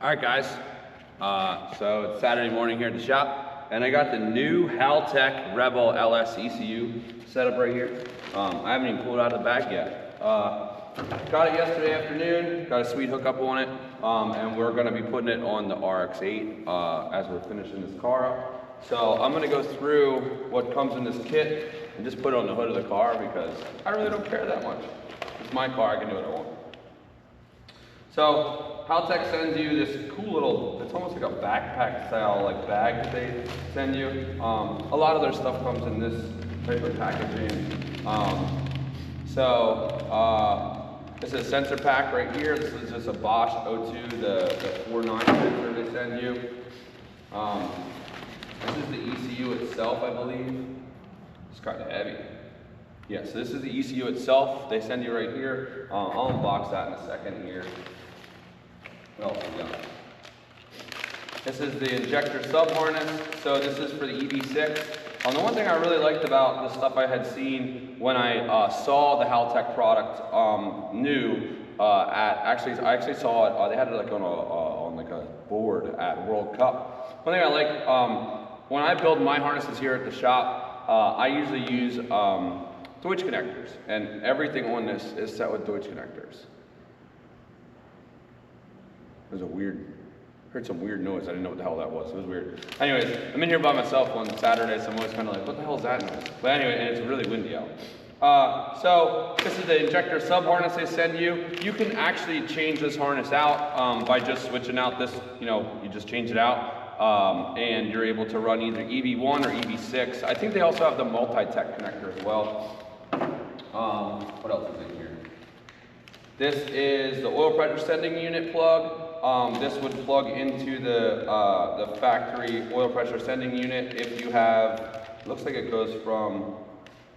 Alright guys, so it's Saturday morning here at the shop, and I got the new Haltech Rebel ECU set up right here. I haven't even pulled it out of the bag yet. Got it yesterday afternoon, got a sweet hookup on it, and we're going to be putting it on the RX-8 as we're finishing this car up. So I'm going to go through what comes in this kit and just put it on the hood of the car because I really don't care that much. It's my car, I can do what I want. So Haltech sends you this cool little, it's almost like a backpack style like bag that they send you. A lot of their stuff comes in this type of packaging. This is a sensor pack right here. This is just a Bosch O2, the 4.9 sensor they send you. This is the ECU itself, I believe. It's kind of heavy. Yeah, so this is the ECU itself. They send you right here. I'll unbox that in a second here. What else we got? This is the injector sub harness. So this is for the EV6. The one thing I really liked about the stuff I had seen when I saw the Haltech product new I actually saw it. They had it like on like a board at World Cup. One thing I like when I build my harnesses here at the shop, I usually use Deutsch connectors, and everything on this is set with Deutsch connectors. There's heard some weird noise. I didn't know what the hell that was. It was weird. Anyways, I'm in here by myself on Saturday, so I'm always kind of like, what the hell is that noise? But anyway, and it's really windy out. So this is the injector sub harness they send you. You can actually change this harness out by just switching out this, you just change it out. And you're able to run either EV1 or EV6. I think they also have the multi-tech connector as well. What else is in here? This is the oil pressure sending unit plug. This would plug into the factory oil pressure sending unit if you have, looks like it goes from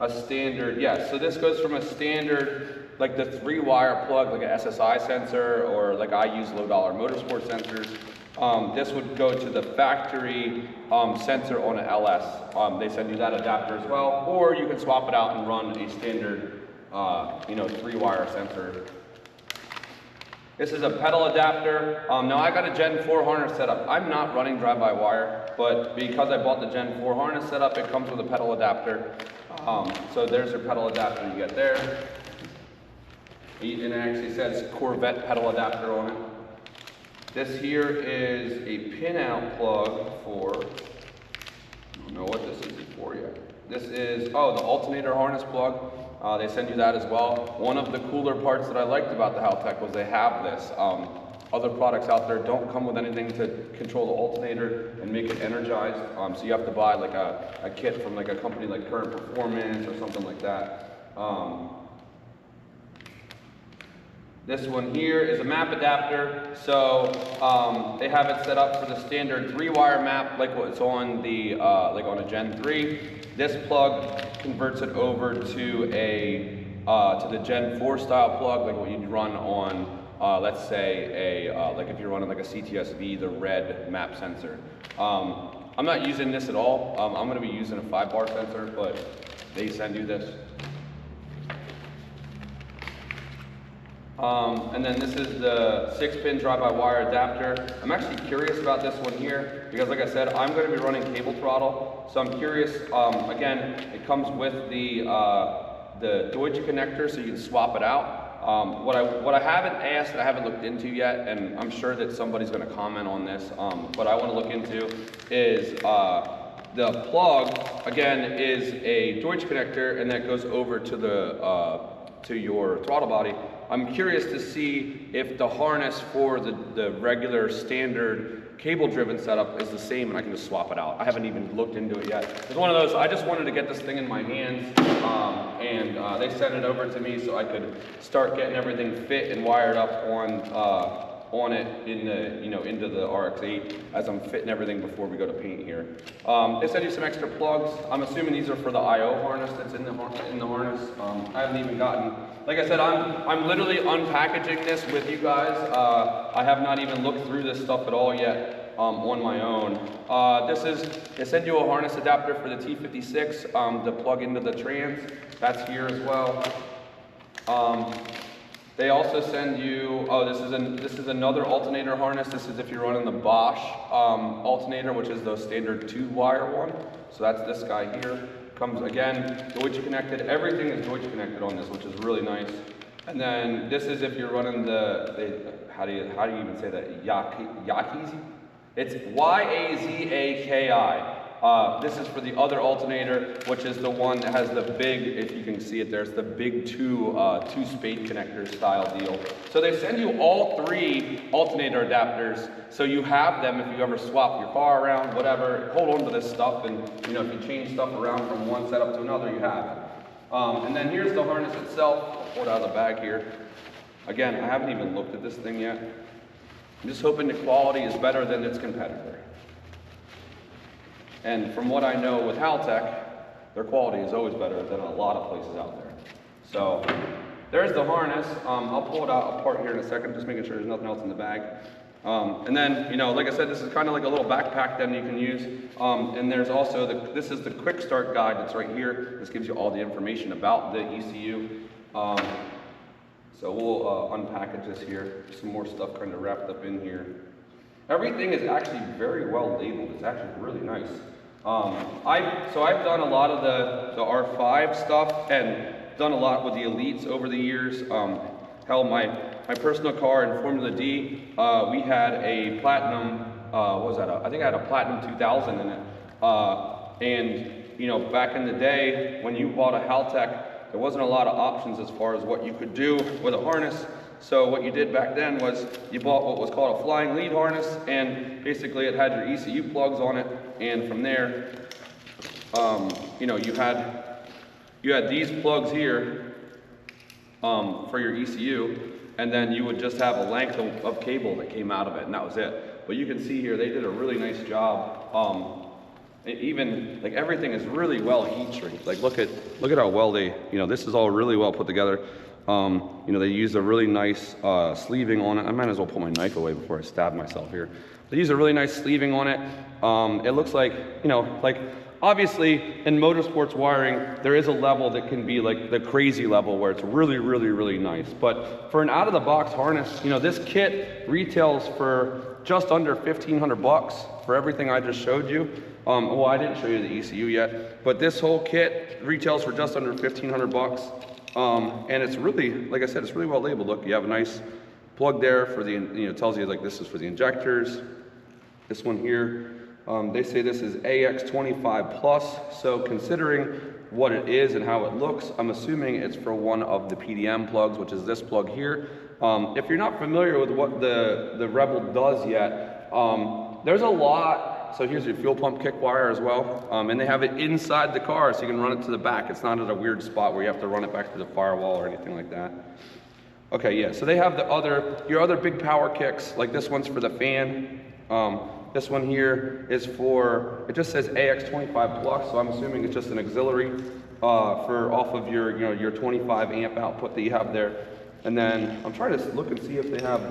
a standard, so this goes from a standard, like the 3-wire plug, like an SSI sensor, or like I use low-dollar motorsport sensors. This would go to the factory sensor on an LS. They send you that adapter as well, or you can swap it out and run a standard, 3-wire sensor. This is a pedal adapter. Now I got a Gen 4 harness setup. I'm not running drive-by-wire, but because I bought the Gen 4 harness setup, it comes with a pedal adapter. So there's your pedal adapter you get there. And it actually says Corvette pedal adapter on it. This here is a pin-out plug for, I don't know what this is for yet. This is, the alternator harness plug. They send you that as well. One of the cooler parts that I liked about the Haltech was they have this. Other products out there don't come with anything to control the alternator and make it energized. So you have to buy like a kit from like a company like Current Performance or something like that. This one here is a map adapter. So they have it set up for the standard 3-wire map, like what's on the like on a Gen 3. This plug converts it over to the Gen 4 style plug, like what you'd run on, let's say like if you're running like a CTSV, the red map sensor. I'm not using this at all. I'm going to be using a 5-bar sensor, but they send you this. And then this is the 6-pin drive-by-wire adapter. I'm actually curious about this one here because, like I said, I'm going to be running cable throttle. So I'm curious. Again, it comes with the Deutsch connector, so you can swap it out. What I haven't asked, I haven't looked into yet, and I'm sure that somebody's going to comment on this. What I want to look into is the plug. Again, is a Deutsch connector, and that goes over to to your throttle body. I'm curious to see if the harness for the regular standard cable-driven setup is the same and I can just swap it out. I haven't even looked into it yet. It's one of those, I just wanted to get this thing in my hands, and they sent it over to me so I could start getting everything fit and wired up on it in the, into the RX-8 as I'm fitting everything before we go to paint here. They send you some extra plugs. I'm assuming these are for the I/O harness that's in the harness. I haven't even gotten, like I said, I'm literally unpackaging this with you guys. I have not even looked through this stuff at all yet on my own. They send you a harness adapter for the T56 to plug into the trans. That's here as well. They also send you, oh, this is another alternator harness. This is if you're running the Bosch alternator, which is the standard 2-wire one. So that's this guy here. Comes again, Deutsche connected. Everything is Deutsche connected on this, which is really nice. And then this is if you're running how do you even say that? Yakizi? It's Y-A-Z-A-K-I. This is for the other alternator, which is the one that has the big, if you can see it there, it's the big two spade connector style deal. So they send you all 3 alternator adapters, so you have them if you ever swap your car around, whatever, hold on to this stuff, and you know, if you change stuff around from one setup to another, you have it. And then here's the harness itself. I'll pull it out of the bag here. Again, I haven't even looked at this thing yet. I'm just hoping the quality is better than its competitor. And from what I know with Haltech, their quality is always better than a lot of places out there. So there's the harness. I'll pull it out apart here in a second, just making sure there's nothing else in the bag. And then, you know, like I said, this is kind of like a little backpack that you can use. And there's also, this is the quick start guide that's right here. This gives you all the information about the ECU. So we'll unpackage this here. Some more stuff kind of wrapped up in here. Everything is actually very well labeled. It's actually really nice. I've done a lot of the R5 stuff and done a lot with the elites over the years. Hell, my personal car in Formula D, we had a platinum, what was that? I think I had a platinum 2000 in it. And you know, back in the day when you bought a Haltech, there wasn't a lot of options as far as what you could do with a harness. So what you did back then was you bought what was called a flying lead harness, and basically it had your ECU plugs on it, and from there, you know, you had these plugs here for your ECU, and then you would just have a length of cable that came out of it, and that was it. But you can see here, they did a really nice job. Even like everything is really well heat shrink. Like look at how well they, you know, this is all really well put together. You know, they use a really nice sleeving on it. I might as well pull my knife away before I stab myself here. They use a really nice sleeving on it. It looks like, you know, like obviously in motorsports wiring, there is a level that can be like the crazy level where it's really, really, really nice. But for an out-of-the-box harness, you know, this kit retails for just under 1,500 bucks for everything I just showed you. Well, I didn't show you the ECU yet, but this whole kit retails for just under 1,500 bucks. And it's really, like I said, it's really well labeled. Look, you have a nice plug there for the, you know, tells you like this is for the injectors. This one here, they say this is AX25 plus. So considering what it is and how it looks, I'm assuming it's for one of the PDM plugs, which is this plug here. If you're not familiar with what the Rebel does yet, there's a lot. So here's your fuel pump kick wire as well. And they have it inside the car so you can run it to the back. It's not at a weird spot where you have to run it back to the firewall or anything like that. Okay, yeah, so they have your other big power kicks, like this one's for the fan. This one here is for, it just says AX25 plus, so I'm assuming it's just an auxiliary for off of your, you know, your 25 amp output that you have there. And then I'm trying to look and see if they have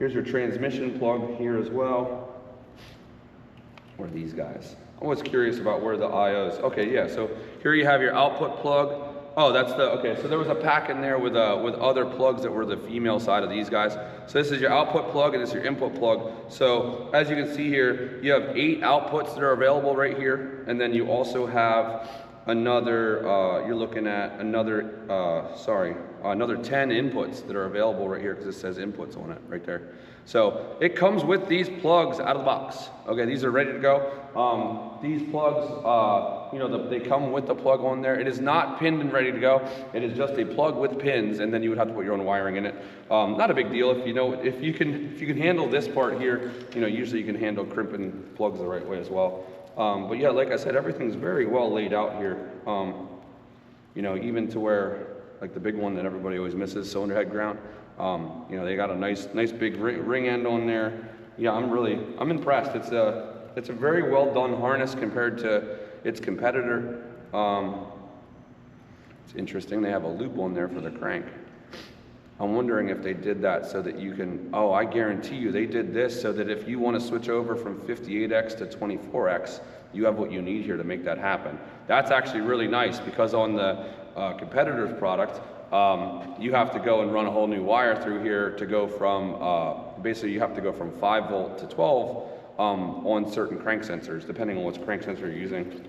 here's your transmission plug here as well. Or these guys. I'm always curious about where the IOs. Okay, yeah, so here you have your output plug. Oh, that's okay, so there was a pack in there with other plugs that were the female side of these guys. So this is your output plug and this is your input plug. So as you can see here, you have 8 outputs that are available right here. And then you also have another, you're looking at another 10 inputs that are available right here because it says inputs on it right there. So it comes with these plugs out of the box. Okay, these are ready to go. These plugs, you know, they come with the plug on there. It is not pinned and ready to go. It is just a plug with pins, and then you would have to put your own wiring in it. Not a big deal if you know, if you can handle this part here. You know, usually you can handle crimping plugs the right way as well. But yeah, like I said, everything's very well laid out here. You know, even to where, like the big one that everybody always misses, cylinder head ground. You know, they got a nice big ring end on there. Yeah, I'm impressed. It's a very well done harness compared to its competitor. It's interesting, they have a loop on there for the crank. I'm wondering if they did that so that you can, oh, I guarantee you they did this so that if you want to switch over from 58X to 24X, you have what you need here to make that happen. That's actually really nice because on the competitor's product, you have to go and run a whole new wire through here to go from, basically you have to go from 5 volt to 12 on certain crank sensors, depending on what crank sensor you're using.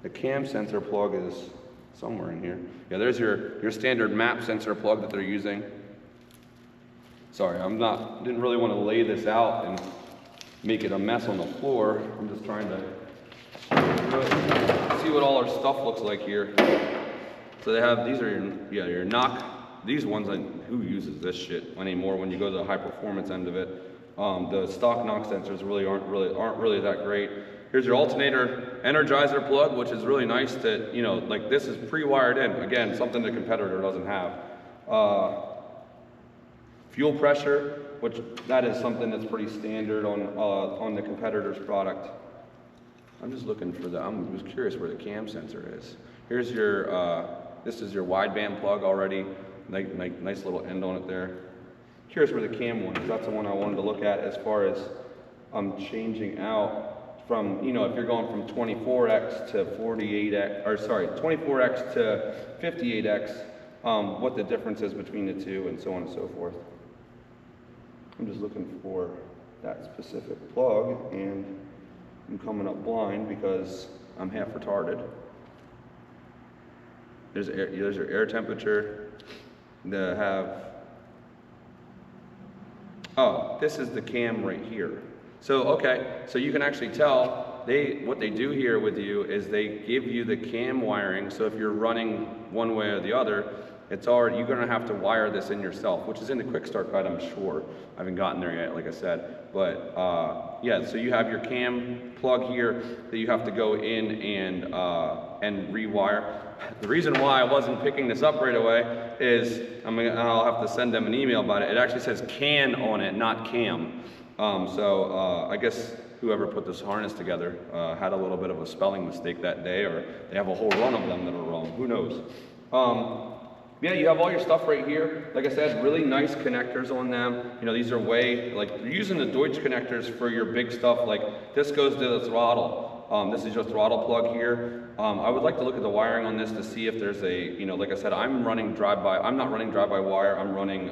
The cam sensor plug is somewhere in here. Yeah, there's your standard map sensor plug that they're using. Sorry, didn't really want to lay this out and make it a mess on the floor. I'm just trying to see what all our stuff looks like here. So they have, these are your knock. These ones, who uses this shit anymore when you go to the high performance end of it? The stock knock sensors really aren't really that great. Here's your alternator energizer plug, which is really nice to, you know, like this is pre-wired in. Again, something the competitor doesn't have. Fuel pressure, which that is something that's pretty standard on the competitor's product. I'm just looking for I'm just curious where the cam sensor is. Here's your, this is your wideband plug already. Nice little end on it there. Curious where the cam one is. That's the one I wanted to look at as far as changing out from, you know, if you're going from 24x to 48x, or sorry, 24x to 58x, what the difference is between the two and so on and so forth. I'm just looking for that specific plug, and I'm coming up blind because I'm half retarded. There's your air temperature. Oh, this is the cam right here. So, okay, so you can actually tell, what they do here with you is they give you the cam wiring, so if you're running one way or the other, you're gonna have to wire this in yourself, which is in the quick start guide, I'm sure. I haven't gotten there yet, like I said. But yeah, so you have your cam plug here that you have to go in and rewire. The reason why I wasn't picking this up right away is, I'll have to send them an email about it. It actually says can on it, not cam. I guess whoever put this harness together had a little bit of a spelling mistake that day, or they have a whole run of them that are wrong, who knows. Yeah, you have all your stuff right here. Like I said, really nice connectors on them. You know, these are you're using the Deutsch connectors for your big stuff. Like this goes to the throttle. This is your throttle plug here. I would like to look at the wiring on this to see if there's like I said, I'm running drive-by. I'm not running drive-by wire. I'm running,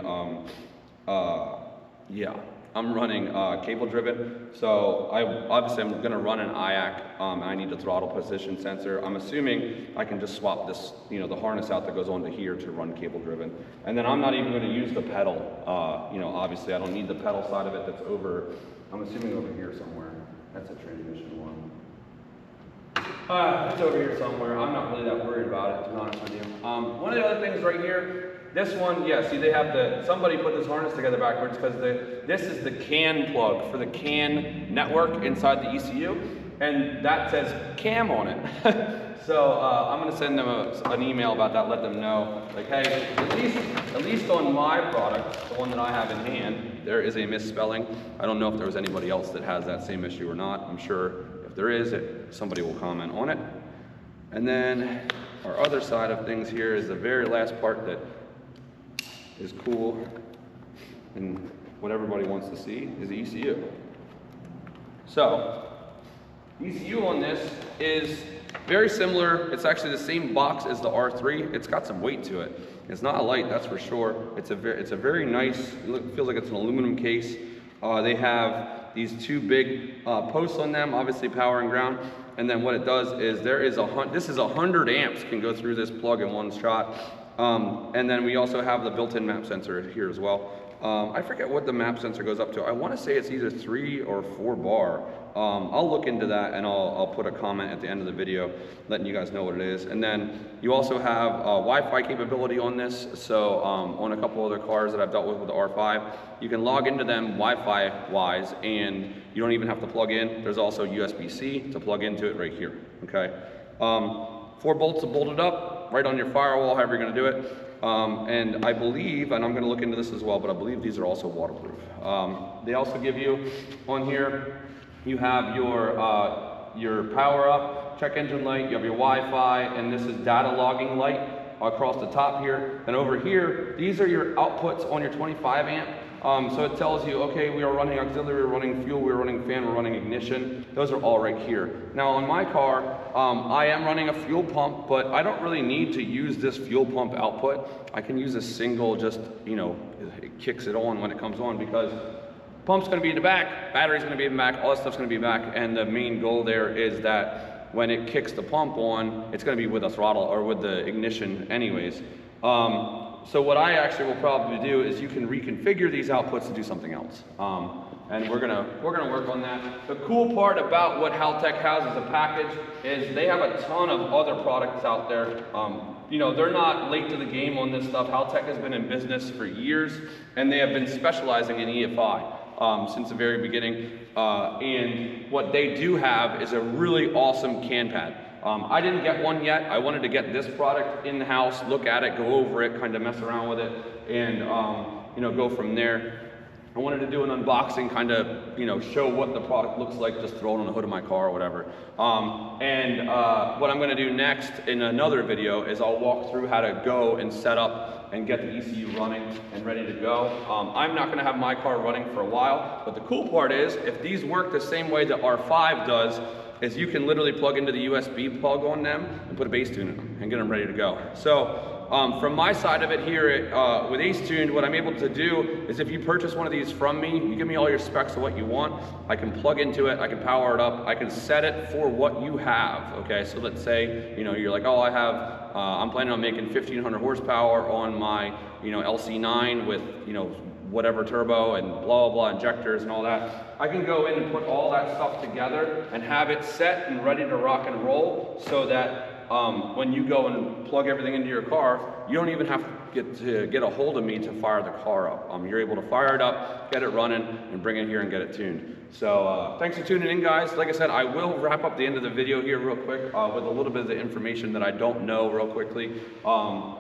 I'm running cable driven. So I'm gonna run an IAC. I need a throttle position sensor. I'm assuming I can just swap this, the harness out that goes onto here to run cable driven. And then I'm not even gonna use the pedal. Obviously I don't need the pedal side of it. That's over, I'm assuming over here somewhere. That's a transmission one. It's over here somewhere. I'm not really that worried about it, to be honest with you. One of the other things right here, this one, yeah, see they have somebody put this harness together backwards because this is the CAN plug for the CAN network inside the ECU, and that says CAM on it. So I'm gonna send them an email about that, let them know, like, hey, at least on my product, the one that I have in hand, there is a misspelling. I don't know if there was anybody else that has that same issue or not. I'm sure if there is, somebody will comment on it. And then our other side of things here is the very last part that is cool and what everybody wants to see is the ECU. So, ECU on this is very similar. It's actually the same box as the R3. It's got some weight to it. It's not a light, that's for sure. It's a very nice, it feels like it's an aluminum case. They have these two big posts on them, obviously power and ground. And then what it does is this is 100 amps can go through this plug in one shot. And then we also have the built-in map sensor here as well. I forget what the map sensor goes up to. I want to say it's either 3 or 4 bar. I'll look into that and I'll put a comment at the end of the video letting you guys know what it is. And then you also have Wi-Fi capability on this. So on a couple other cars that I've dealt with the R5, you can log into them Wi-Fi wise and you don't even have to plug in. There's also USB-C to plug into it right here, okay? 4 bolts are bolted up right on your firewall, however you're gonna do it. And I believe, and I'm gonna look into this as well, but I believe these are also waterproof. They also give you, on here, you have your power up, check engine light, you have your Wi-Fi, and this is data logging light across the top here. And over here, these are your outputs on your 25 amp. So it tells you, okay, we are running auxiliary, we're running fuel, we're running fan, we're running ignition. Those are all right here. Now on my car, I am running a fuel pump, but I don't really need to use this fuel pump output. I can use a single, just, you know, it kicks it on when it comes on, because pump's gonna be in the back, battery's gonna be in the back, all that stuff's gonna be back, and the main goal there is that when it kicks the pump on, it's gonna be with the throttle or with the ignition anyways. So what I actually will probably do is you can reconfigure these outputs to do something else. And we're gonna work on that. The cool part about what Haltech has as a package is they have a ton of other products out there. You know, they're not late to the game on this stuff. Haltech has been in business for years, and they have been specializing in EFI since the very beginning. And what they do have is a really awesome can pad. I didn't get one yet. I wanted to get this product in the house, look at it, go over it, kind of mess around with it, and you know, go from there. I wanted to do an unboxing, kind of, you know, show what the product looks like, just throw it on the hood of my car or whatever. What I'm going to do next in another video is I'll walk through how to go and set up and get the ECU running and ready to go. I'm not going to have my car running for a while, but the cool part is if these work the same way that R5 does, is you can literally plug into the USB plug on them and put a bass tune in them and get them ready to go. So from my side of it here with Ace Tuned, what I'm able to do is if you purchase one of these from me, you give me all your specs of what you want, I can plug into it, I can power it up, I can set it for what you have, okay? So let's say, you know, you're like, oh, I have, I'm planning on making 1500 horsepower on my, you know, LC9 with, you know, whatever turbo and blah, blah, blah, injectors and all that. I can go in and put all that stuff together and have it set and ready to rock and roll so that when you go and plug everything into your car, you don't even have to get a hold of me to fire the car up. You're able to fire it up, get it running, and bring it here and get it tuned. So thanks for tuning in, guys. Like I said, I will wrap up the end of the video here real quick with a little bit of the information that I don't know real quickly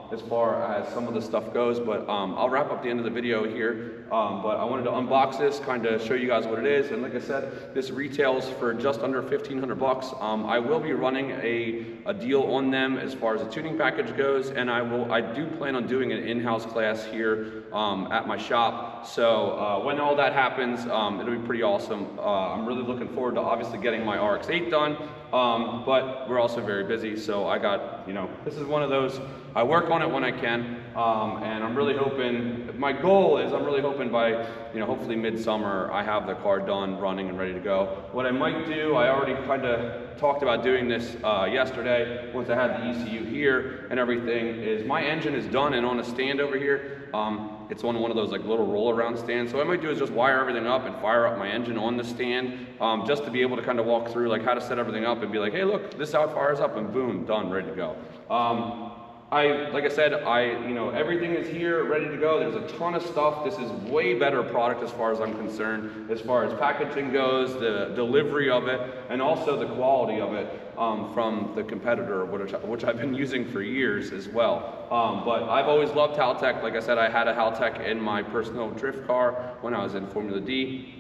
as far as some of the stuff goes, but I'll wrap up the end of the video here. But I wanted to unbox this, kind of show you guys what it is. And like I said, this retails for just under 1,500 bucks. I will be running a deal on them as far as the tuning package goes, and I do plan on doing an in-house class here at my shop. So when all that happens, it'll be pretty awesome. I'm really looking forward to obviously getting my RX-8 done, but we're also very busy. So I got, you know, this is one of those, I work on it when I can, and I'm really hoping, my goal is I'm really hoping by, you know, hopefully midsummer I have the car done, running and ready to go. What I might do, I already kind of talked about doing this yesterday, once I had the ECU here and everything, is my engine is done and on a stand over here. It's on one of those like little roll around stands. So what I might do is just wire everything up and fire up my engine on the stand, just to be able to kind of walk through like how to set everything up and be like, hey look, this out fires up and boom, done, ready to go. Like I said, you know, everything is here, ready to go. There's a ton of stuff. This is way better product as far as I'm concerned, as far as packaging goes, the delivery of it, and also the quality of it from the competitor, which I've been using for years as well. But I've always loved Haltech. Like I said, I had a Haltech in my personal drift car when I was in Formula D.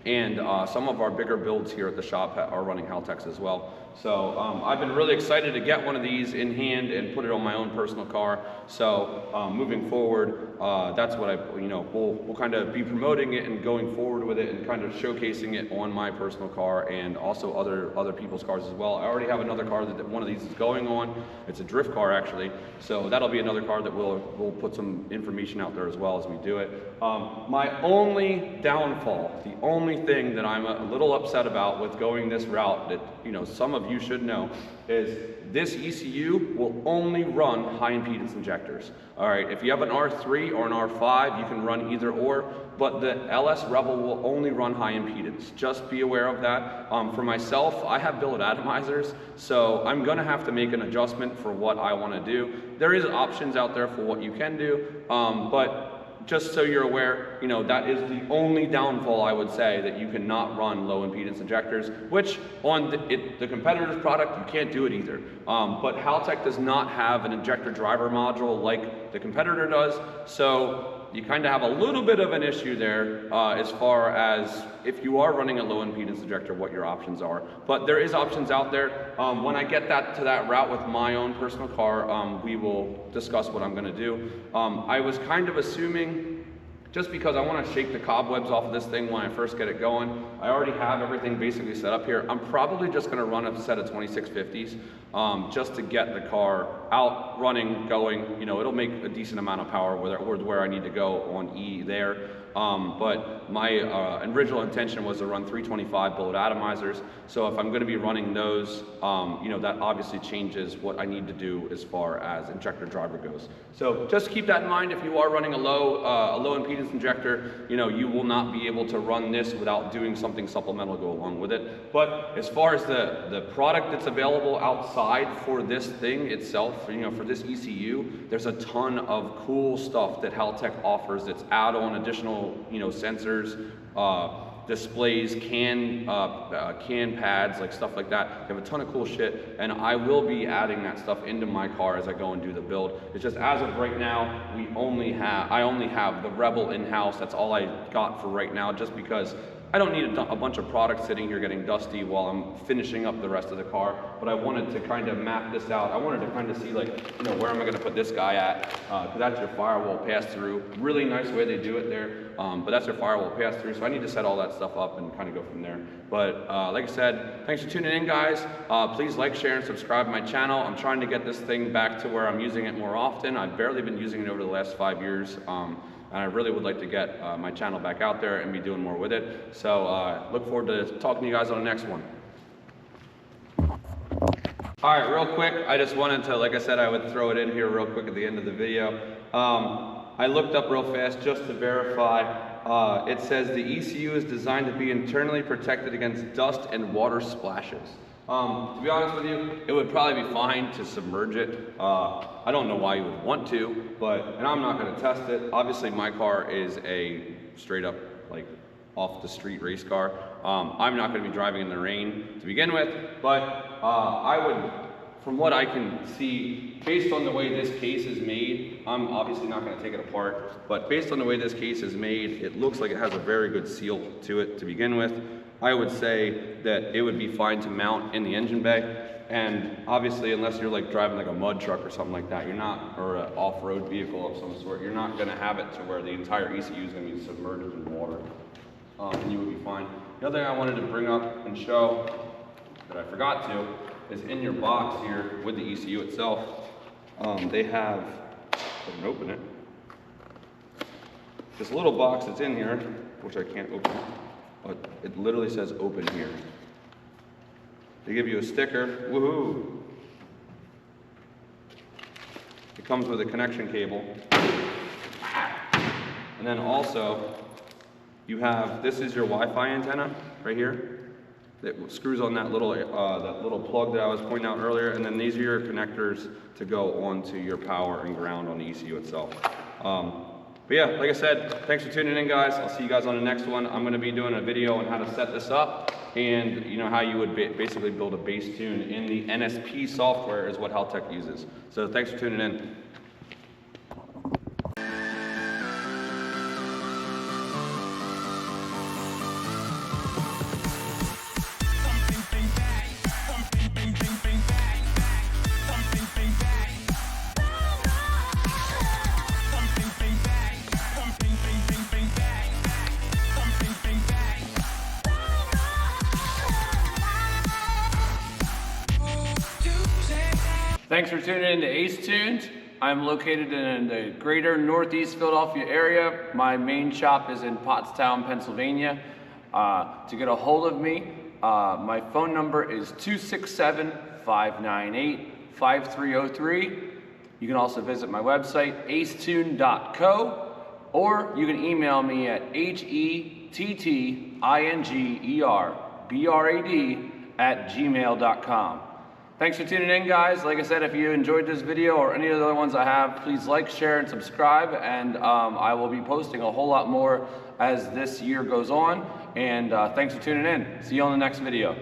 And some of our bigger builds here at the shop are running Haltechs as well. So I've been really excited to get one of these in hand and put it on my own personal car. So moving forward, that's what we'll kind of be promoting it and going forward with it and kind of showcasing it on my personal car and also other people's cars as well. I already have another car that one of these is going on. It's a drift car actually. So that'll be another car that we'll put some information out there as well as we do it. My only downfall, the only thing that I'm a little upset about with going this route that, you know, some of you should know, is this ECU will only run high impedance injectors. All right, if you have an R3 or an R5, you can run either or, but the LS Rebel will only run high impedance. Just be aware of that. For myself, I have billet atomizers, so I'm gonna have to make an adjustment for what I wanna do. There is options out there for what you can do, but just so you're aware, you know, that is the only downfall I would say, that you cannot run low impedance injectors, which on the competitor's product, you can't do it either. But Haltech does not have an injector driver module like the competitor does, so you kind of have a little bit of an issue there as far as if you are running a low impedance injector, what your options are. But there is options out there. When I get to that route with my own personal car, we will discuss what I'm gonna do. I was kind of assuming just because I want to shake the cobwebs off of this thing when I first get it going. I already have everything basically set up here. I'm probably just going to run a set of 2650s just to get the car out, running, going. You know, it'll make a decent amount of power where I need to go on E there. But my original intention was to run 325 bullet atomizers. So if I'm going to be running those, you know, that obviously changes what I need to do as far as injector driver goes. So just keep that in mind. If you are running a low impedance injector, you know, you will not be able to run this without doing something supplemental to go along with it. But as far as the product that's available outside for this thing itself, you know, for this ECU, there's a ton of cool stuff that Haltech offers that's add-on additional, you know, sensors, displays, can pads, like stuff like that. They have a ton of cool shit, and I will be adding that stuff into my car as I go and do the build. It's just as of right now, I only have the Rebel in-house. That's all I got for right now, just because I don't need a bunch of products sitting here getting dusty while I'm finishing up the rest of the car, but I wanted to kind of map this out. I wanted to kind of see, like, you know, where am I going to put this guy at, because that's your firewall pass-through. Really nice way they do it there, but that's your firewall pass-through, so I need to set all that stuff up and kind of go from there. But like I said, thanks for tuning in, guys. Please like, share, and subscribe to my channel. I'm trying to get this thing back to where I'm using it more often. I've barely been using it over the last 5 years. And I really would like to get my channel back out there and be doing more with it. So look forward to talking to you guys on the next one. All right, real quick, I just wanted to, like I said, I would throw it in here real quick at the end of the video. I looked up real fast just to verify. It says the ECU is designed to be internally protected against dust and water splashes. To be honest with you, it would probably be fine to submerge it. I don't know why you would want to, and I'm not going to test it. Obviously, my car is a straight up, like, off the street race car. I'm not going to be driving in the rain to begin with, but I would, from what I can see, based on the way this case is made, I'm obviously not going to take it apart, but based on the way this case is made, it looks like it has a very good seal to it to begin with. I would say that it would be fine to mount in the engine bay, and obviously unless you're like driving like a mud truck or something like that, you're not, or an off-road vehicle of some sort, you're not going to have it to where the entire ECU is going to be submerged in water, and you would be fine. The other thing I wanted to bring up and show that I forgot to is in your box here with the ECU itself, they have, I can open it, this little box that's in here, which I can't open, but it literally says open here. They give you a sticker, woohoo! It comes with a connection cable. And then also, you have, this is your Wi-Fi antenna right here. That screws on that little plug that I was pointing out earlier, and then these are your connectors to go onto your power and ground on the ECU itself. But yeah, like I said, thanks for tuning in, guys. I'll see you guys on the next one. I'm going to be doing a video on how to set this up, and you know how you would basically build a bass tune in the NSP software is what Haltech uses. So thanks for tuning in. Thanks for tuning in to Ace Tunes. I'm located in the greater Northeast Philadelphia area. My main shop is in Pottstown, Pennsylvania. To get a hold of me, my phone number is 267-598-5303. You can also visit my website, acetune.co, or you can email me at hettingerbrad@gmail.com. Thanks for tuning in, guys. Like I said, if you enjoyed this video or any of the other ones I have, please like, share, and subscribe. And I will be posting a whole lot more as this year goes on. And thanks for tuning in. See you on the next video.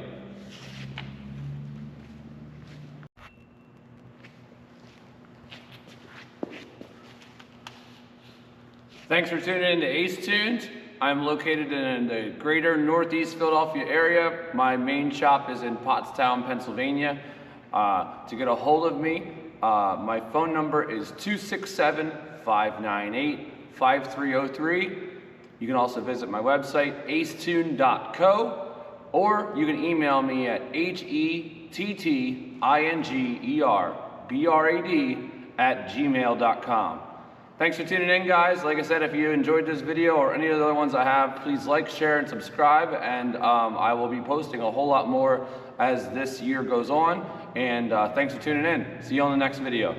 Thanks for tuning in to Ace Tunes. I'm located in the greater Northeast Philadelphia area. My main shop is in Pottstown, Pennsylvania. To get a hold of me, my phone number is 267-598-5303. 5303. You can also visit my website, acetune.co, or you can email me at hettingerbrad@gmail.com. Thanks for tuning in, guys. Like I said, if you enjoyed this video or any of the other ones I have, please like, share, and subscribe. And I will be posting a whole lot more as this year goes on. And thanks for tuning in. See you on the next video.